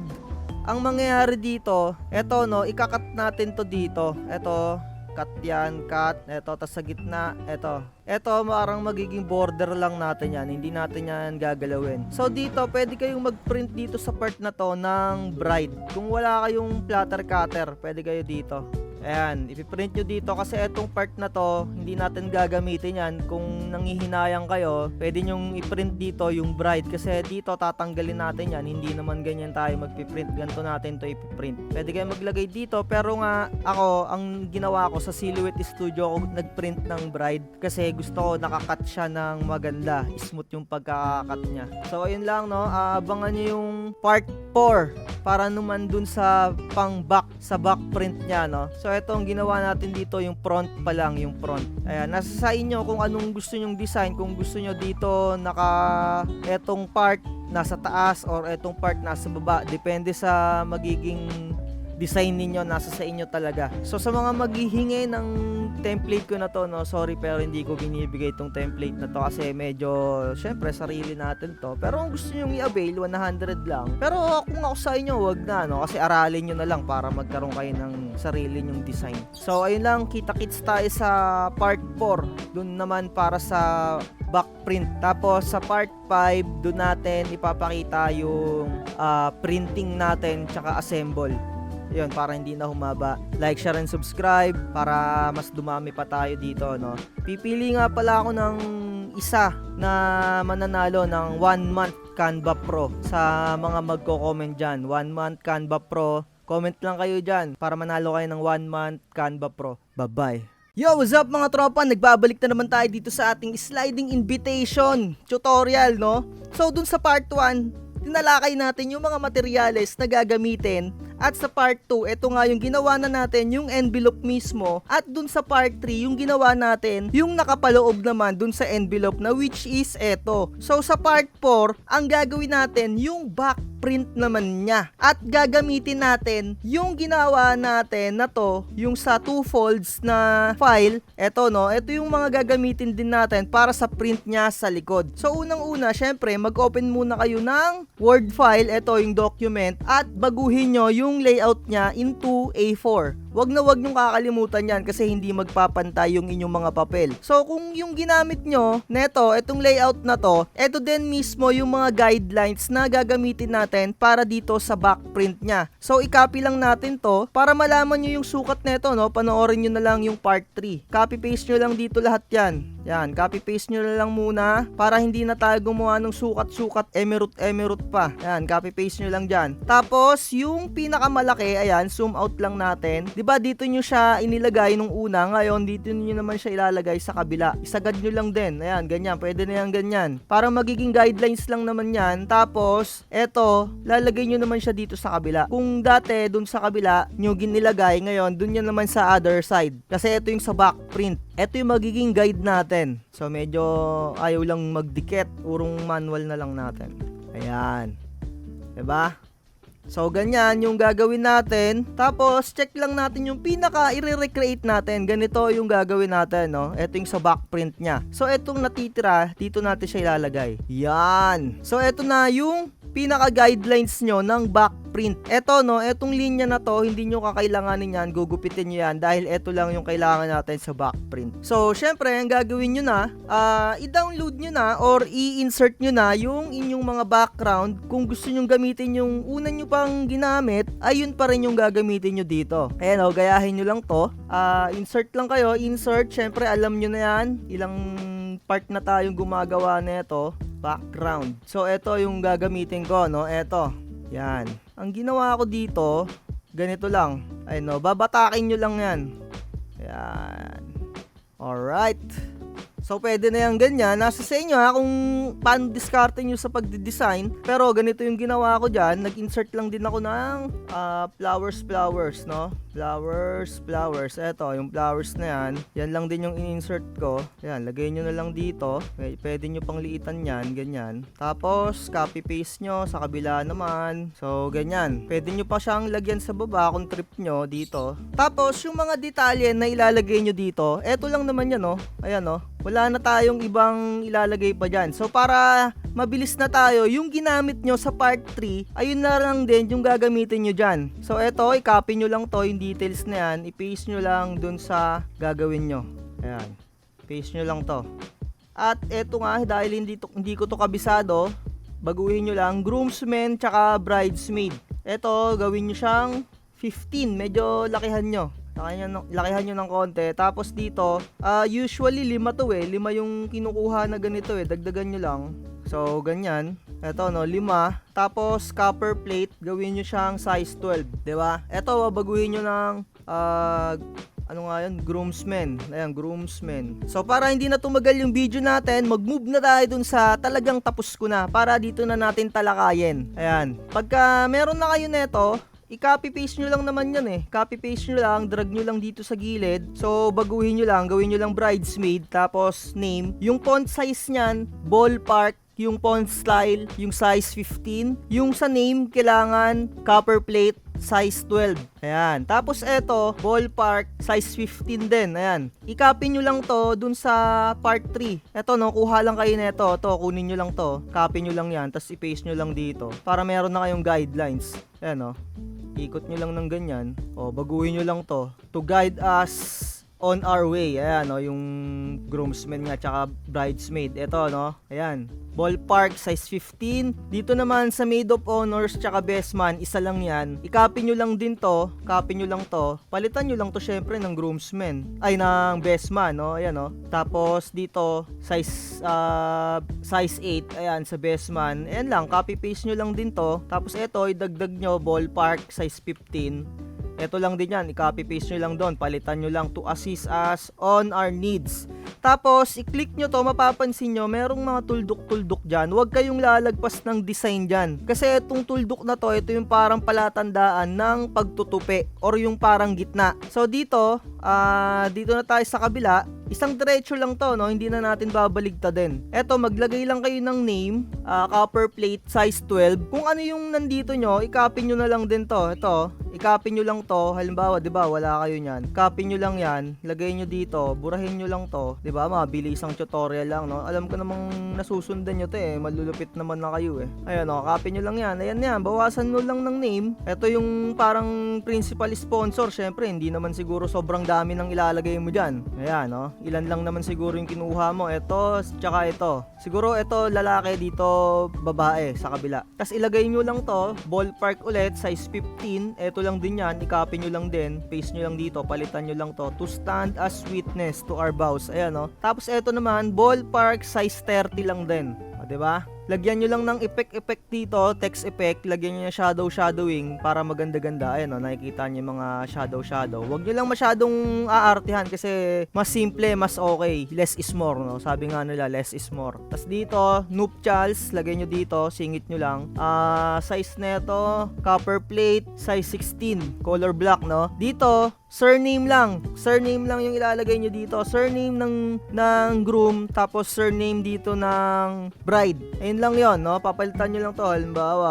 Ang mangyayari dito, eto no, ikakat natin to dito. Eto, cut yan, cut. Eto, tas sa gitna, eto. Eto, parang magiging border lang natin yan. Hindi natin yan gagalawin. So, dito, pwede kayong mag-print dito sa part na to ng bride. Kung wala kayong platter cutter, pwede kayo dito. Ayan, ipiprint nyo dito kasi etong part na to, hindi natin gagamitin yan. Kung nanghihinayang kayo, pwede nyong iprint dito yung bride kasi dito tatanggalin natin yan. Hindi naman ganyan tayo magpiprint. Ganito natin to ipiprint. Pwede kayo maglagay dito pero nga ako, ang ginawa ko sa Silhouette Studio, ako nagprint ng bride kasi gusto ko nakakat siya ng maganda. Smooth yung pagkakakat niya. So ayun lang no, abangan nyo yung part 4 para naman dun sa back print niya no. So etong ginawa natin dito yung front pa lang, yung front. Ayan, nasa sa inyo kung anong gusto nyong design. Kung gusto nyo dito etong part nasa taas or etong part nasa baba, depende sa magiging design ninyo, nasa sa inyo talaga. So sa mga maghihingi ng template ko na to no, sorry pero hindi ko binibigay itong template na to kasi medyo syempre sarili natin to. Pero kung gusto niyo i-avail 100 lang. Pero kung ako sa inyo wag na no, kasi aralin niyo na lang para magkaroon kayo ng sarili nyong design. So ayun lang, kita-kits tayo sa part 4. Doon naman para sa back print. Tapos sa part 5 doon natin ipapakita yung printing natin tsaka assemble. Yun, para hindi na humaba. Like, share, and subscribe para mas dumami pa tayo dito, no? Pipili nga pala ako ng isa na mananalo ng 1 month Canva Pro sa mga magko-comment dyan. 1 month Canva Pro. Comment lang kayo dyan para manalo kayo ng 1 month Canva Pro. Bye-bye. Yo, what's up mga tropa? Nagbabalik na naman tayo dito sa ating sliding invitation tutorial, no? So, dun sa part 1, tinalakay natin yung mga materyales na gagamitin. At sa part 2, ito nga yung ginawa na natin, yung envelope mismo. At dun sa part 3, yung ginawa natin, yung nakapaloob naman dun sa envelope na which is eto. So sa part 4, ang gagawin natin, yung back print naman niya. At gagamitin natin yung ginawa natin na to, yung sa 2 folds na file. Eto no, ito yung mga gagamitin din natin para sa print niya sa likod. So unang-una, syempre, mag-open muna kayo ng Word file. Ito yung document. At baguhin nyo yung layout niya into A4. Wag nyong kakalimutan yan kasi hindi magpapantay yung inyong mga papel. So kung yung ginamit nyo neto, itong layout na to, ito din mismo yung mga guidelines na gagamitin natin para dito sa back print niya. So i-copy lang natin to para malaman nyo yung sukat neto, no? Panoorin nyo na lang yung part 3. Copy paste nyo lang dito lahat yan. Yan, copy paste nyo na lang muna para hindi na tayo gumawa ng sukat-sukat emerald pa. Yan, copy paste nyo lang dyan. Tapos, yung pinakamalaki, ayan, zoom out lang natin. Diba dito nyo siya inilagay nung una, ngayon dito nyo naman siya ilalagay sa kabila. Isagad nyo lang din. Ayan, ganyan, pwede na yan ganyan. Para magiging guidelines lang naman yan. Tapos, eto, lalagay nyo naman siya dito sa kabila. Kung dati, dun sa kabila, nyo ginilagay, ngayon, dun yan naman sa other side. Kasi ito yung sa back print. Ito yung magiging guide natin. So, medyo ayaw lang magdikit. Urong manual na lang natin. Ayan. Diba? So, ganyan yung gagawin natin. Tapos, check lang natin yung pinaka i-recreate natin. Ganito yung gagawin natin, no? Ito yung sa back print niya. So, itong natitira, dito natin siya ilalagay. Yan. So, ito na yung pinaka-guidelines nyo ng back print. Eto no, etong linya na to, hindi nyo kakailanganin yan, gugupitin nyo yan dahil eto lang yung kailangan natin sa back print. So, syempre, ang gagawin nyo na, i-download nyo na or i-insert nyo na yung inyong mga background. Kung gusto nyo gamitin yung una nyo pang ginamit, ayun pa rin yung gagamitin nyo dito. Ayan o, gayahin nyo lang to. Insert lang kayo, insert, syempre, alam nyo na yan, ilang part na tayong gumagawa nito, background. So, ito yung gagamitin ko, no? Ito. Yan. Ang ginawa ko dito, ganito lang. Ay, no? Babatakin nyo lang yan. Yan. Alright. So, pwede na yan ganyan. Nasa sa inyo ha, kung paano diskarte nyo sa pagdidesign. Pero, ganito yung ginawa ko dyan. Nag-insert lang din ako ng flowers, no? Flowers. Eto, yung flowers na yan. Yan lang din yung in-insert ko. Yan, lagay nyo na lang dito. Okay, pwede nyo pang liitan yan, ganyan. Tapos, copy-paste nyo sa kabila naman. So, ganyan. Pwede nyo pa siyang lagyan sa baba kung trip nyo dito. Tapos, yung mga detalye na ilalagay nyo dito, eto lang naman yan, no? Ayan, no? Wala na tayong ibang ilalagay pa dyan. So, para mabilis na tayo, yung ginamit nyo sa part 3, ayun na lang din yung gagamitin nyo dyan. So, eto, i-copy nyo lang to, yung details na yan, i-paste nyo lang dun sa gagawin nyo. Ayan. Paste nyo lang to. At eto nga, dahil hindi ko to kabisado, baguhin nyo lang, groomsmen tsaka bridesmaid. Eto, gawin nyo siyang 15. Medyo lakihan nyo. Lakihan nyo ng konti. Tapos dito, usually 5 to 5 yung kinukuha na ganito dagdagan nyo lang. So, ganyan. Ito, no, 5. Tapos, copper plate, gawin nyo siyang size 12. Diba? Ito, baguhin nyo ng, ano nga yun? Groomsmen. Ayan, groomsmen. So, para hindi na tumagal yung video natin, mag-move na tayo dun sa talagang tapos ko na. Para dito na natin talakayin. Ayan. Pagka meron na kayo neto, i-copy-paste nyo lang naman yan Copy-paste nyo lang, drag nyo lang dito sa gilid. So, baguhin nyo lang, gawin nyo lang bridesmaid, tapos name. Yung font size nyan, ballpark. Yung font style, yung size 15. Yung sa name, kailangan copper plate, size 12. Ayan. Tapos eto, ballpark, size 15 din. Ayan. I-copy nyo lang to dun sa part 3. Eto, no, kuha lang kayo neto. To, kunin nyo lang to. Copy nyo lang yan. Tapos i-paste nyo lang dito. Para meron na kayong guidelines. Ayan, no. Ikot nyo lang ng ganyan. O, baguhin nyo lang to. To guide us on our way. Ayan, no, yung groomsmen nga, tsaka bridesmaid. Ito, no. Ayan. Ballpark size 15. Dito naman sa Maid of Honors tsaka Best Man, isa lang yan. I-copy nyo lang din to, copy nyo lang to. Palitan nyo lang to syempre ng groomsman. Ay, ng Best Man, no? Ayan, no? Tapos dito, size 8, ayan, sa Best Man. Ayan lang, copy paste nyo lang din to. Tapos ito, idagdag nyo, Ballpark size 15. Ito lang din yan, i-copy paste nyo lang doon, palitan nyo lang to assist us on our needs. Tapos, i-click nyo to, mapapansin nyo, merong mga tuldok-tuldok dyan. Huwag kayong lalagpas ng design dyan. Kasi itong tuldok na to, ito yung parang palatandaan ng pagtutupi or yung parang gitna. So, dito na tayo sa kabila. Isang diretso lang to, no? Hindi na natin babaligtadin. Eto, maglagay lang kayo ng name, copper plate, size 12. Kung ano yung nandito nyo, i-copy nyo na lang din to. Ito, i-copy nyo lang to. Halimbawa, di ba, wala kayo nyan. Copy nyo lang yan, lagay nyo dito, burahin nyo lang to. Di ba, mabilis ang tutorial lang, no? Alam ko namang nasusundan nyo to eh. Malulupit naman na kayo eh. Ayan, no? Copy nyo lang yan. Ayan yan, bawasan nyo lang ng name. Ito yung parang principal sponsor. Syempre, hindi naman siguro sobrang dami ng ilalagay mo dyan. Ayan, no? Ilan lang naman siguro yung kinuha mo. Ito, tsaka ito. Siguro ito lalaki, dito babae sa kabila. Tapos ilagay nyo lang to, ballpark ulit, size 15. Ito lang din yan, i-copy nyo lang din, paste nyo lang dito, palitan nyo lang to, to stand as witness to our vows. Ayan, no? Tapos ito naman, ballpark size 30 lang din. O, diba? Lagyan nyo lang ng effect dito, text effect, lagyan nyo ng shadowing para maganda-ganda. Ayan, no, nakikita nyo yung mga shadow. Huwag nyo lang masyadong aartihan kasi mas simple, mas okay. Less is more, no? Sabi nga nila, less is more. Tapos dito, nuptials, lagay nyo dito, singit nyo lang. Size neto, copper plate, size 16, color black, no? Dito, surname lang yung ilalagay nyo dito. Surname ng groom, tapos surname dito ng bride. Ayun lang yon, no? Papalitan nyo lang to. Halimbawa,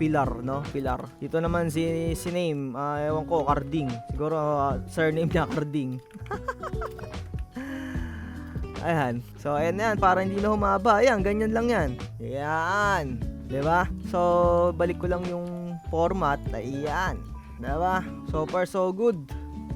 Pilar, no? Pilar. Dito naman si name, ewan ko, Carding. Siguro, surname niya Carding. Ayan. So, ayan yan. Para hindi na humaba. Ayan, ganyan lang yan. Ayan. Diba? So, balik ko lang yung format. Ayan. Diba? So far, so good.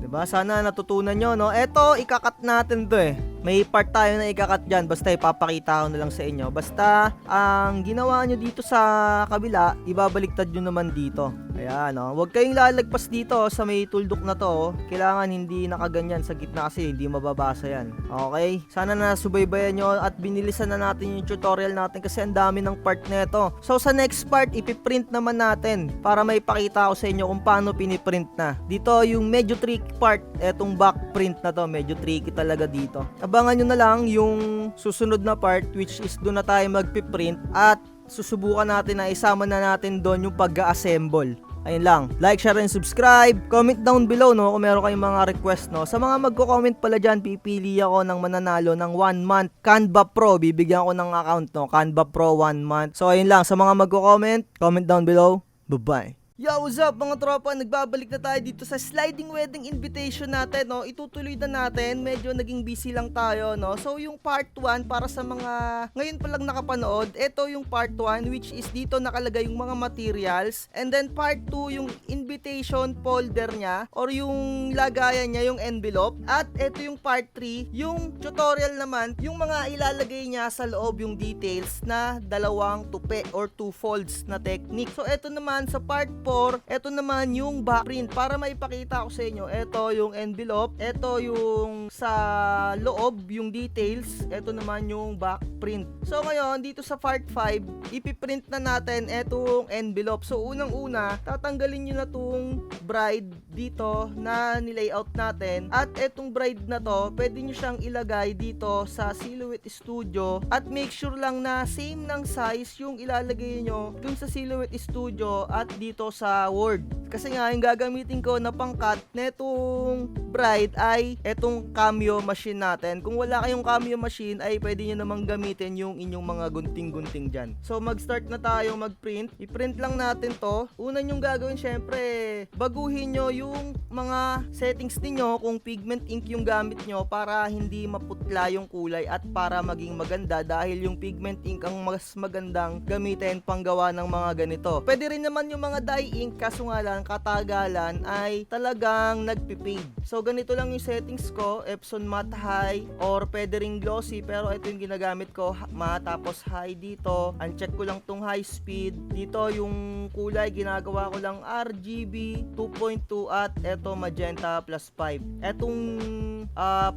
Diba? Sana natutunan nyo, no? Eto, ikakat natin to eh. May part tayo na ikakat dyan. Basta ipapakita ko na lang sa inyo. Basta, ang ginawa nyo dito sa kabila, ibabaliktad nyo naman dito. Ayan, no? Huwag kayong lalagpas dito sa may tuldok na to. Kailangan hindi nakaganyan sa gitna kasi hindi mababasa yan. Okay? Sana nasubaybayan nyo at binilisan na natin yung tutorial natin kasi ang dami ng part neto. So, sa next part, ipiprint naman natin para may pakita ko sa inyo kung paano piniprint na. Dito, yung medyo tricky part, etong back print na to, medyo tricky talaga dito. Abangan nyo na lang yung susunod na part, which is doon na tayo magpiprint at susubukan natin na isama na natin doon yung pag-assemble. Ayun lang. Like, share, and subscribe. Comment down below, no, kung meron kayong mga request, no. Sa mga magko-comment pala dyan, pipili ako ng mananalo ng 1 month Canva Pro. Bibigyan ko ng account, no. Canva Pro 1 month. So, ayun lang. Sa mga magko-comment, comment down below. Bye-bye. Yo, what's up mga tropa? Nagbabalik na tayo dito sa sliding wedding invitation natin, no? Itutuloy na natin. Medyo naging busy lang tayo, no? So, yung part 1 para sa mga ngayon pa lang nakapanood, ito yung part 1 which is dito nakalagay yung mga materials. And then part 2 yung invitation folder niya or yung lagayan niya, yung envelope. At ito yung part 3, yung tutorial naman, yung mga ilalagay niya sa loob, yung details na dalawang tupi or 2 folds na technique. So, ito naman sa part 4, ito naman yung back print para maipakita ko sa inyo. Ito yung envelope, ito yung sa loob, yung details, ito naman yung back print. So ngayon, dito sa part 5, ipiprint na natin itong envelope. So unang-una, tatanggalin nyo na tong bride dito na nilayout natin. At itong bride na to, pwede nyo siyang ilagay dito sa Silhouette Studio. At make sure lang na same ng size yung ilalagay nyo dun sa Silhouette Studio at dito sa Word. Kasi nga, yung gagamitin ko na pangkat netong bride ay etong cameo machine natin. Kung wala kayong cameo machine, ay pwede nyo namang gamitin yung inyong mga gunting-gunting dyan. So, mag-start na tayo mag-print. I-print lang natin to. Una nyong gagawin, syempre, baguhin nyo yung mga settings niyo kung pigment ink yung gamit nyo para hindi maputla yung kulay at para maging maganda dahil yung pigment ink ang mas magandang gamitin panggawa ng mga ganito. Pwede rin naman yung mga dye dye ink, kaso nga lang katagalan ay talagang nagpipade. So ganito lang yung settings ko, Epson Matte High or pwede ring glossy, pero ito yung ginagamit ko, matte tapos high dito. Uncheck ko lang tong high speed. Dito yung kulay ginagawa ko lang RGB 2.2 at eto magenta +5. Etong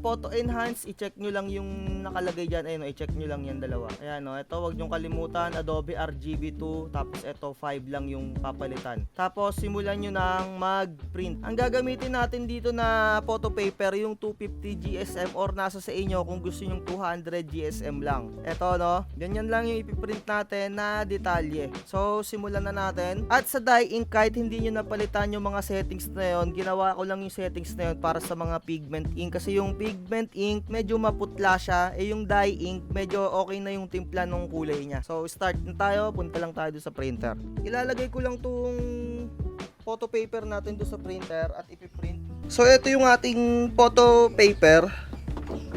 photo enhance, i-check nyo lang yung nakalagay dyan. Ayun, i-check nyo lang yan dalawa. Ayan, ito wag nyo kalimutan, Adobe RGB 2, tapos ito 5 lang yung papalitan. Tapos simulan nyo nang mag-print. Ang gagamitin natin dito na photo paper, yung 250 GSM or nasa sa inyo kung gusto nyo 200 GSM lang. Ito ganyan lang yung ipiprint natin na detalye. So simulan na natin. At sa dye ink, kahit hindi nyo napalitan yung mga settings na yun, ginawa ko lang yung settings na yun para sa mga pigment ink. Kasi yung pigment ink medyo maputla siya, yung dye ink medyo okay na yung timpla ng kulay niya. So start na tayo, punta lang tayo sa printer. Ilalagay ko lang tong photo paper natin doon sa printer at ipiprint. So ito yung ating photo paper.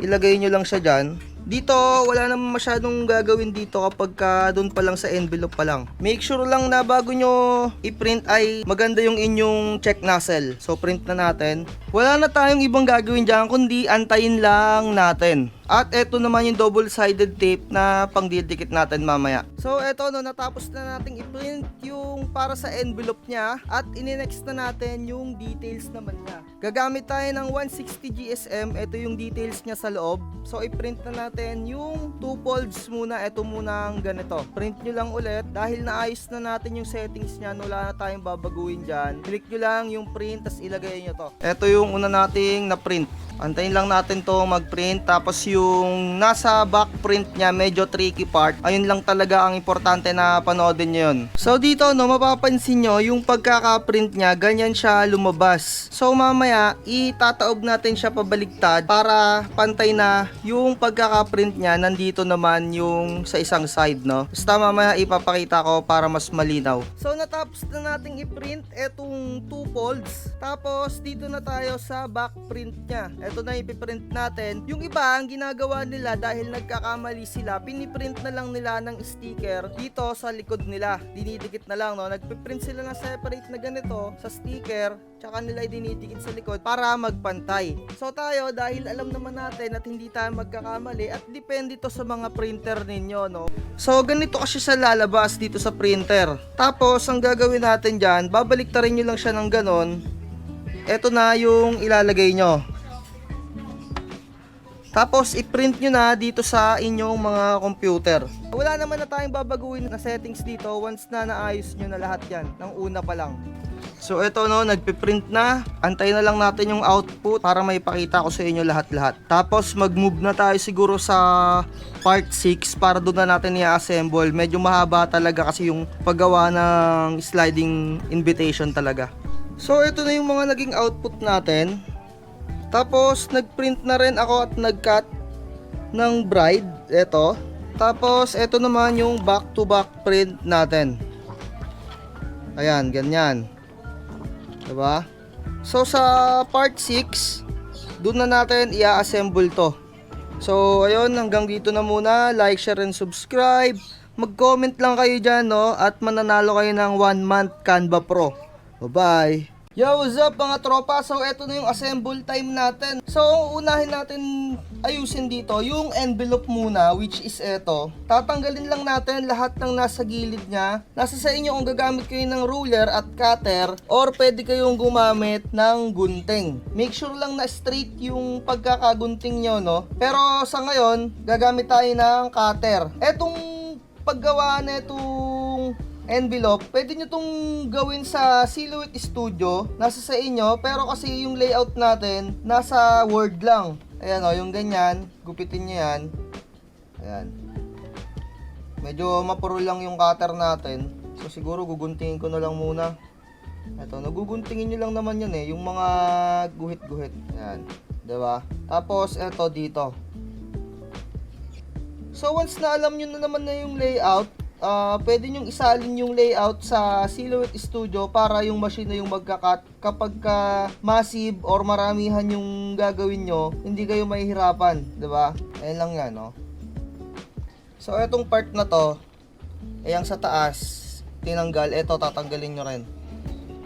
Ilagay nyo lang siya dyan. Dito, wala naman masyadong gagawin dito kapag doon pa lang sa envelope pa lang. Make sure lang na bago nyo i-print ay maganda yung inyong check nozzle. So print na natin. Wala na tayong ibang gagawin dyan kundi antayin lang natin. At eto naman yung double-sided tape na pangdidikit natin mamaya. So eto natapos na nating i-print yung para sa envelope niya at ini-next na natin yung details naman niya. Gagamit tayo ng 160 GSM, eto yung details niya sa loob. So i-print na natin yung 2 folds muna, eto muna ang ganito. Print nyo lang ulit dahil naayos na natin yung settings niya, wala na tayong babaguhin dyan. Click nyo lang yung print, tas ilagay nyo to. Eto yung una nating na-print. Antayin lang natin to mag-print, tapos yung nasa back print niya medyo tricky part, ayun lang talaga ang importante na panoodin nyo yun. So dito mapapansin nyo yung pagkaka-print niya, ganyan siya lumabas. So mamaya itataob natin siya pabaligtad para pantay na yung pagkaka-print niya, nandito naman yung sa isang side, Basta mamaya ipapakita ko para mas malinaw. So natapos na nating i-print etong 2 folds, tapos dito na tayo sa back print niya. Ito na ipiprint natin. Yung iba, ang ginagawa nila dahil nagkakamali sila, piniprint na lang nila ng sticker dito sa likod nila. Dinidikit na lang, Nagpiprint sila ng separate na ganito sa sticker, tsaka nila dinidikit sa likod para magpantay. So tayo, dahil alam naman natin at hindi tayo magkakamali at depende to sa mga printer ninyo, So ganito kasi sa lalabas dito sa printer. Tapos, ang gagawin natin dyan, babaliktarin nyo lang siya ng ganon. Ito na yung ilalagay nyo. Tapos i-print nyo na dito sa inyong mga computer. Wala naman na tayong babaguhin na settings dito once na naayos nyo na lahat yan ng una pa lang. So ito nagpiprint na. Antayin na lang natin yung output para may pakita ko sa inyo lahat-lahat. Tapos mag-move na tayo siguro sa part 6 para doon na natin i-assemble. Medyo mahaba talaga kasi yung paggawa ng sliding invitation talaga. So ito na yung mga naging output natin. Tapos nagprint na rin ako at nagcut ng bride, ito. Tapos ito naman yung back to back print natin. Ayan, ganyan. Diba? So sa part 6, doon na natin i-assemble to. So ayun, hanggang dito na muna. Like, share, and subscribe. Mag-comment lang kayo dyan, at mananalo kayo ng 1 month Canva Pro. Bye-bye! Yo, what's up mga tropa? So, eto na yung assemble time natin. So, unahin natin ayusin dito yung envelope muna, which is eto. Tatanggalin lang natin lahat ng nasa gilid niya. Nasa sa inyo kung gagamit kayo ng ruler at cutter or pwede kayong gumamit ng gunting. Make sure lang na straight yung pagkakagunting nyo, Pero sa ngayon, gagamit tayo ng cutter. Etong paggawa na itong envelope, pwede nyo itong gawin sa Silhouette Studio, nasa sa inyo, pero kasi yung layout natin nasa Word lang. Ayan yung ganyan, gupitin nyo yan. Ayan. Medyo mapuro lang yung cutter natin, so siguro guguntingin ko na lang muna. Ito, naguguntingin nyo lang naman yun yung mga guhit-guhit. Ayan, diba? Tapos eto dito. So once na alam nyo na naman na yung layout, pwede nyong isalin yung layout sa Silhouette Studio para yung machine na yung magkakat. Kapag massive or maramihan yung gagawin nyo, hindi kayo mahihirapan, diba? Ayan lang yan, So, etong part na to, yung sa taas, tinanggal. Eto, tatanggalin nyo rin.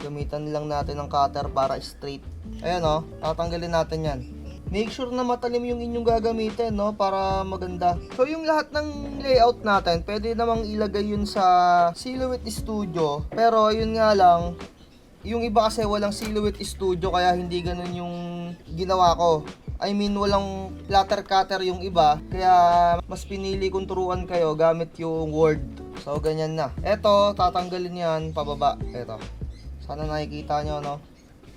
Gamitan lang natin ng cutter para straight. Ayan o, tatanggalin natin yan. Make sure na matalim yung inyong gagamitin, no, para maganda. So yung lahat ng layout natin, pwede namang ilagay yun sa Silhouette Studio. Pero yun nga lang, yung iba kasi walang Silhouette Studio kaya hindi ganun yung ginawa ko. I mean, walang platter cutter yung iba, kaya mas pinili kong turuan kayo gamit yung Word. So, ganyan na. Eto, tatanggalin yan pababa. Eto. Sana nakikita nyo, no?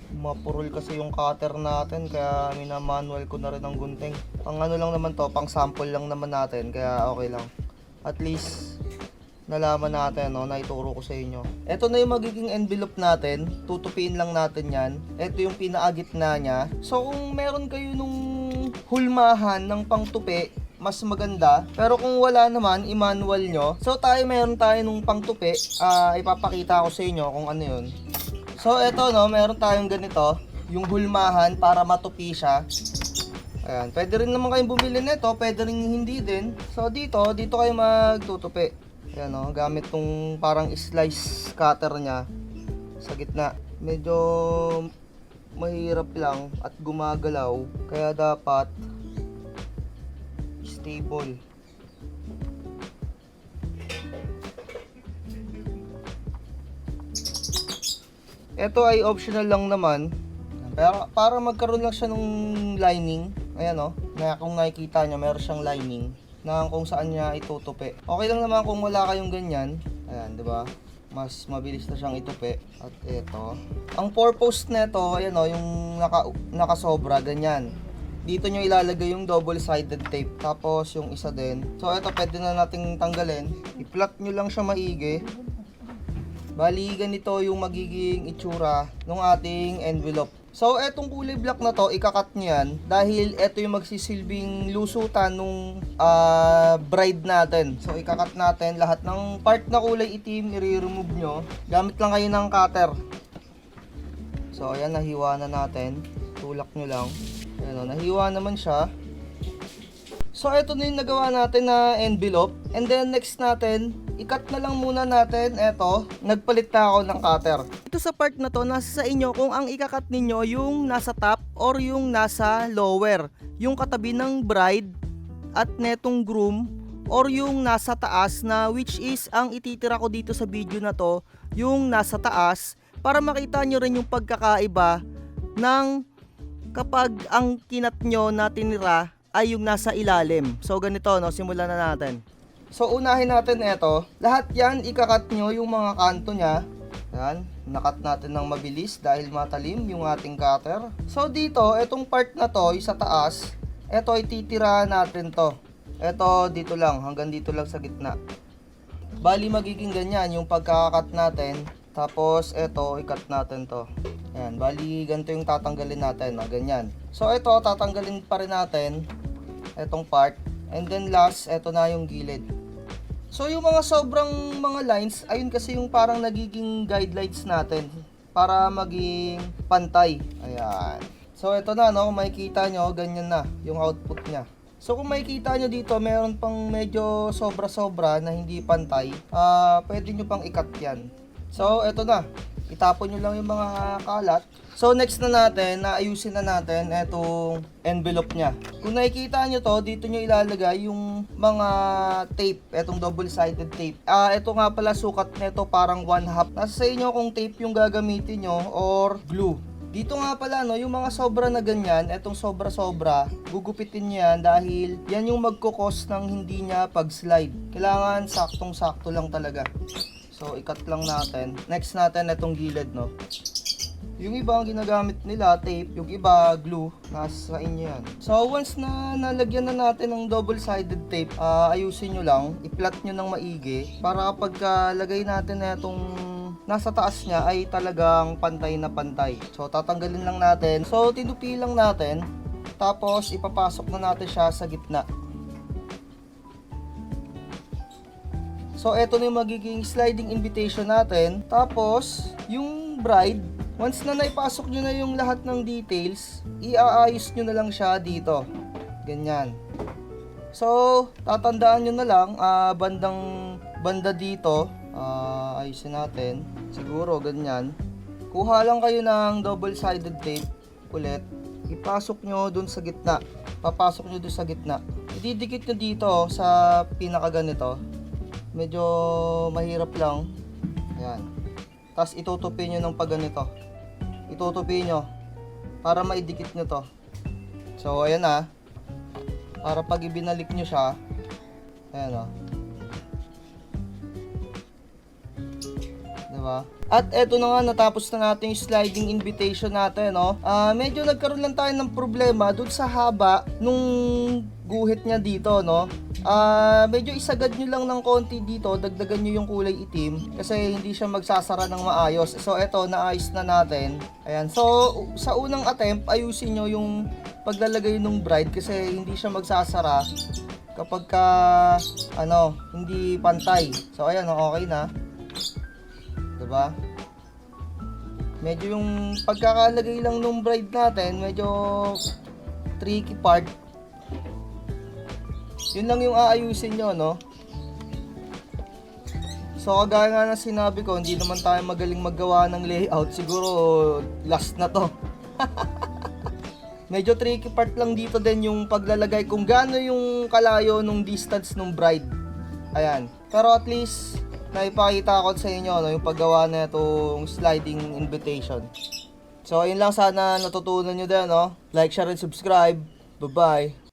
Mapurol kasi yung cutter natin, kaya minamanual ko na rin ang gunting. Pang ano lang naman to, pang sample lang naman natin, kaya okay lang. At least, nalaman natin, no, na ituro ko sa inyo. Ito na yung magiging envelope natin. Tutupiin lang natin yan. Ito yung pinaagitna niya. So, kung meron kayo nung hulmahan ng pangtupi, mas maganda. Pero kung wala naman, i-manual nyo. So, meron tayo nung pangtupi. Ipapakita ko sa inyo kung ano yun. So, ito, no, meron tayong ganito. Yung hulmahan para matupi siya. Ayan. Pwede rin naman kayong bumili nito. Pwede rin hindi din. So, dito kayo magtutupi. Ayan o, gamit tong parang slice cutter nya sa gitna. Medyo mahirap lang at gumagalaw, kaya dapat stable. Ito ay optional lang naman, pero para magkaroon lang siya ng lining. Ayan o, kung nakikita nyo, meron siyang lining na kung saan niya itutupi. Okay lang naman kung wala kayong ganyan. Ayan, 'di ba? Mas mabilis na siyang itupi. At ito, ang purpose nito, ayan o, yung nakasobra ganyan. Dito nyo ilalagay yung double-sided tape. Tapos yung isa din. So ito pwede na nating tanggalin. I-flat nyo lang siya maigi. Bali, ganito yung magiging itsura ng ating envelope. So, etong kulay black na to, ikakat nyo yan dahil ito yung magsisilbing lusutan nung bride natin. So, ikakat natin lahat ng part na kulay itim, i-remove nyo. Gamit lang kayo ng cutter. So, ayan, nahiwa na natin. Tulak nyo lang. Ayan, nahiwa naman siya. So, ito na yung nagawa natin na envelope. And then, next natin, i-cut na lang muna natin. Eto, nagpalit na ako ng cutter. Ito sa part na to, nasa sa inyo kung ang ika-cut ninyo yung nasa top or yung nasa lower. Yung katabi ng bride at netong groom or yung nasa taas na which is ang ititira ko dito sa video na to, yung nasa taas para makita nyo rin yung pagkakaiba ng kapag ang kinat nyo na tinira ay yung nasa ilalim. So ganito, no, simulan na natin. So unahin natin ito. Lahat yan ikakat nyo yung mga kanto nya. Yan, nakat natin ng mabilis dahil matalim yung ating cutter. So dito, etong part na to, sa taas, ito ititira natin to. Ito dito lang, hanggang dito lang sa gitna. Bali magiging ganyan yung pagkakakat natin. Tapos ito, ikat natin to. Ayan, bali ganito yung tatanggalin natin, no? Ganyan. So ito, tatanggalin pa rin natin etong part. And then last, ito na yung gilid. So yung mga sobrang mga lines, ayun kasi yung parang nagiging guidelines natin para maging pantay. Ayan. So ito na, no, kung makikita nyo, ganyan na yung output nya. So kung makikita nyo dito, meron pang medyo sobra-sobra na hindi pantay. Pwede nyo pang ikat yan. So ito na, itapon nyo lang yung mga kalat. So next na natin, naayusin na natin itong envelope nya. Kung nakikita nyo to, dito nyo ilalagay yung mga tape, itong double-sided tape. Ito nga pala sukat nito parang 1/2. Nasa sa inyo kung tape yung gagamitin nyo or glue. Dito nga pala, no, yung mga sobra na ganyan, etong sobra-sobra, gugupitin nyo yan dahil yan yung magkukos ng hindi niya pag-slide. Kailangan saktong-sakto lang talaga. So, ikat lang natin. Next natin, itong gilid, no. Yung iba ang ginagamit nila, tape. Yung iba, glue. Nasa inyo yan. So, once na nalagyan na natin ng double-sided tape, ayusin nyo lang. I-flat nyo ng maigi. Para kapag lagay natin na itong nasa taas niya, ay talagang pantay na pantay. So, tatanggalin lang natin. So, tinupi lang natin. Tapos, ipapasok na natin siya sa gitna. So, eto na yung magiging sliding invitation natin. Tapos, yung bride, once na naipasok nyo na yung lahat ng details, iaayos nyo na lang siya dito. Ganyan. So, tatandaan nyo na lang, banda dito, ayusin natin. Siguro, ganyan. kuha lang kayo ng double-sided tape ulit. Ipasok nyo dun sa gitna. Papasok nyo dun sa gitna. Ididikit nyo dito sa pinaka ganito. Medyo mahirap lang. Ayan. Tapos itutupi nyo ng pag ganito. Itutupi nyo para maidikit nyo to. So ayan na. Para pag ibinalik nyo siya, ayan o. Diba? At eto na nga, natapos na natin yung sliding invitation natin, no? Medyo nagkaroon lang tayo ng problema dun sa haba nung guhit niya dito, no? Medyo isagad nyo lang ng konti dito, dagdagan nyo yung kulay itim kasi hindi siya magsasara ng maayos. So eto, naayos na natin. Ayan. So sa unang attempt, ayusin nyo yung paglalagay ng bride kasi hindi siya magsasara kapag ka hindi pantay. So ayan, okay na. Diba? Medyo yung pagkakalagay lang ng bride natin, medyo tricky part. Yun lang yung aayusin nyo, no? So, kagaya nga na sinabi ko, hindi naman tayo magaling maggawa ng layout. Siguro, last na to. Medyo tricky part lang dito din yung paglalagay kung gaano yung kalayo nung distance ng bride. Ayan. Pero at least, naipakita ko sa inyo, no, yung paggawa na itong sliding invitation. So, yun lang, sana natutunan nyo din, no? Like, share, and subscribe. Bye-bye.